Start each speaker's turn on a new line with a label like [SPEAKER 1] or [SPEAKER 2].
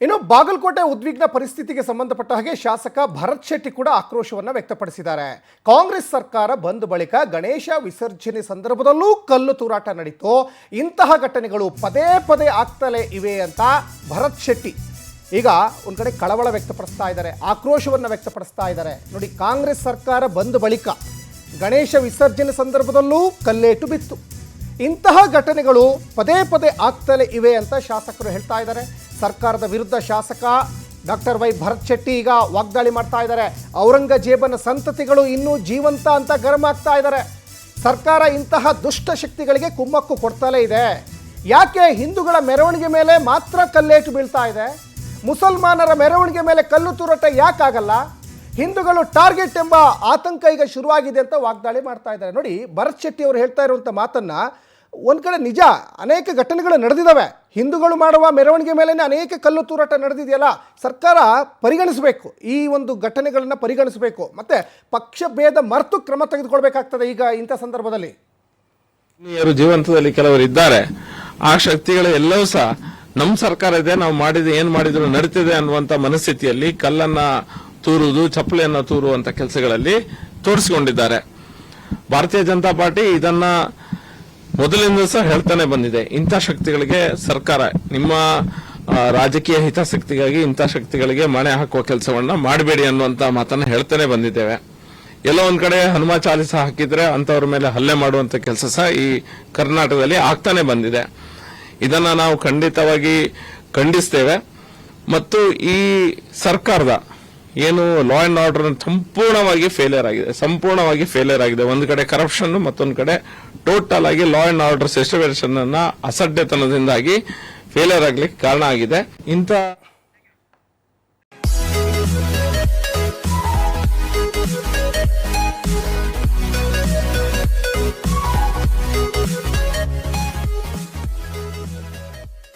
[SPEAKER 1] ಇನ್ನು ಬಾಗಲಕೋಟೆ ಉದ್ವಿಗ್ನ ಪರಿಸ್ಥಿತಿಗೆ ಸಂಬಂಧಪಟ್ಟ ಹಾಗೆ ಶಾಸಕ ಭರತ್ ಶೆಟ್ಟಿ ಕೂಡ ಆಕ್ರೋಶವನ್ನು ವ್ಯಕ್ತಪಡಿಸಿದ್ದಾರೆ. ಕಾಂಗ್ರೆಸ್ ಸರ್ಕಾರ ಬಂದ ಬಳಿಕ ಗಣೇಶ ವಿಸರ್ಜನೆ ಸಂದರ್ಭದಲ್ಲೂ ಕಲ್ಲು ತೂರಾಟ ನಡೀತು. ಇಂತಹ ಘಟನೆಗಳು ಪದೇ ಪದೇ ಆಗ್ತಲೇ ಇವೆ ಅಂತ ಭರತ್ ಶೆಟ್ಟಿ ಈಗ ಒಂದು ಕಡೆ ಕಳವಳ ವ್ಯಕ್ತಪಡಿಸ್ತಾ ಇದ್ದಾರೆ, ಆಕ್ರೋಶವನ್ನು ವ್ಯಕ್ತಪಡಿಸ್ತಾ ಇದ್ದಾರೆ. ನೋಡಿ, ಕಾಂಗ್ರೆಸ್ ಸರ್ಕಾರ ಬಂದ ಬಳಿಕ ಗಣೇಶ ವಿಸರ್ಜನೆ ಸಂದರ್ಭದಲ್ಲೂ ಕಲ್ಲೇಟು ಬಿತ್ತು. ಇಂತಹ ಘಟನೆಗಳು ಪದೇ ಪದೇ ಆಗ್ತಲೇ ಇವೆ ಅಂತ ಶಾಸಕರು ಹೇಳ್ತಾ ಇದ್ದಾರೆ. ಸರ್ಕಾರದ ವಿರುದ್ಧ ಶಾಸಕ ಡಾಕ್ಟರ್ ವೈ ಭರತ್ ಶೆಟ್ಟಿ ಈಗ ವಾಗ್ದಾಳಿ ಮಾಡ್ತಾ ಇದ್ದಾರೆ. ಔರಂಗಜೇಬನ ಸಂತತಿಗಳು ಇನ್ನೂ ಜೀವಂತ ಅಂತ ಗರಂ ಆಗ್ತಾ ಇದ್ದಾರೆ. ಸರ್ಕಾರ ಇಂತಹ ದುಷ್ಟ ಶಕ್ತಿಗಳಿಗೆ ಕುಮ್ಮಕ್ಕು ಕೊಡ್ತಲೇ ಇದೆ. ಯಾಕೆ ಹಿಂದೂಗಳ ಮೆರವಣಿಗೆ ಮೇಲೆ ಮಾತ್ರ ಕಲ್ಲೇಟು ಬೀಳ್ತಾ ಇದೆ? ಮುಸಲ್ಮಾನರ ಮೆರವಣಿಗೆ ಮೇಲೆ ಕಲ್ಲು ತೂರಾಟ ಯಾಕಾಗಲ್ಲ? ಹಿಂದೂಗಳು ಟಾರ್ಗೆಟ್ ಎಂಬ ಆತಂಕ ಈಗ ಶುರುವಾಗಿದೆ ಅಂತ ವಾಗ್ದಾಳಿ ಮಾಡ್ತಾ ಇದ್ದಾರೆ. ನೋಡಿ, ಭರತ್ ಶೆಟ್ಟಿ ಅವರು ಹೇಳ್ತಾ ಇರುವಂಥ ಮಾತನ್ನು ಒಂದು ಕಡೆ ನಿಜ, ಅನೇಕ ಘಟನೆಗಳು ನಡೆದಿದ್ದಾವೆ. ಹಿಂದೂಗಳು ಮಾಡುವ ಮೆರವಣಿಗೆ ಮೇಲೆ ಅನೇಕ ಕಲ್ಲು ತೂರಾಟ ನಡೆದಿದೆಯಲ್ಲ, ಸರ್ಕಾರ ಪರಿಗಣಿಸಬೇಕು, ಈ ಒಂದು ಘಟನೆಗಳನ್ನು ಪರಿಗಣಿಸಬೇಕು, ಮತ್ತು ಪಕ್ಷ ಭೇದ ಮರೆತು ಕ್ರಮ ತೆಗೆದುಕೊಳ್ಬೇಕಾಗ್ತದೆ. ಈಗ ಇಂಥ ಸಂದರ್ಭದಲ್ಲಿ
[SPEAKER 2] ಜೀವಂತದಲ್ಲಿ ಕೆಲವರು ಇದ್ದಾರೆ. ಆ ಶಕ್ತಿಗಳು ಎಲ್ಲವೂ ಸಹ ನಮ್ಮ ಸರ್ಕಾರ ಇದೆ, ನಾವು ಏನ್ ಮಾಡಿದ್ರು ನಡೀತಿದೆ ಅನ್ನುವಂತ ಮನಸ್ಥಿತಿಯಲ್ಲಿ ಕಲ್ಲನ್ನ ತೂರುವುದು, ಚಪ್ಪಲಿಯನ್ನ ತೂರುವಂತ ಕೆಲಸಗಳಲ್ಲಿ ತೋರಿಸಿಕೊಂಡಿದ್ದಾರೆ. ಭಾರತೀಯ ಜನತಾ ಪಾರ್ಟಿ ಇದನ್ನ ಮೊದಲಿಂದ ಸಹ ಹೇಳ್ತಾನೆ ಬಂದಿದೆ. ಇಂಥ ಶಕ್ತಿಗಳಿಗೆ ಸರ್ಕಾರ, ನಿಮ್ಮ ರಾಜಕೀಯ ಹಿತಾಸಕ್ತಿಗಾಗಿ ಇಂಥ ಶಕ್ತಿಗಳಿಗೆ ಮಣೆ ಹಾಕುವ ಕೆಲಸವನ್ನ ಮಾಡಬೇಡಿ ಅನ್ನುವಂತ ಮಾತನ್ನ ಹೇಳ್ತಾನೆ ಬಂದಿದ್ದೇವೆ. ಎಲ್ಲೋ ಒಂದ್ ಕಡೆ ಹನುಮ ಚಾಲಿಸ ಹಾಕಿದ್ರೆ ಅಂತವ್ರ ಮೇಲೆ ಹಲ್ಲೆ ಮಾಡುವಂತ ಕೆಲಸ ಸಹ ಈ ಕರ್ನಾಟಕದಲ್ಲಿ ಆಗ್ತಾನೆ ಬಂದಿದೆ. ಇದನ್ನ ನಾವು ಖಂಡಿತವಾಗಿ ಖಂಡಿಸ್ತೇವೆ. ಮತ್ತು ಈ ಸರ್ಕಾರದ ಏನು ಲಾ ಅಂಡ್ ಆರ್ಡರ್ ಸಂಪೂರ್ಣವಾಗಿ ಫೇಲಿಯರ್ ಆಗಿದೆ. ಒಂದು ಕಡೆ ಕರಪ್ಷನ್, ಮತ್ತೊಂದು ಕಡೆ ಟೋಟಲ್ ಆಗಿ ಲಾ ಅಂಡ್ ಆರ್ಡರ್ ಸಿಸ್ಟಮೇಷನ್ ಅನ್ನ ಅಸಡ್ಡೆತನದಿಂದಾಗಿ ಫೇಲಿಯರ್ ಆಗ್ಲಿಕ್ಕೆ ಕಾರಣ ಆಗಿದೆ. ಇಂಥ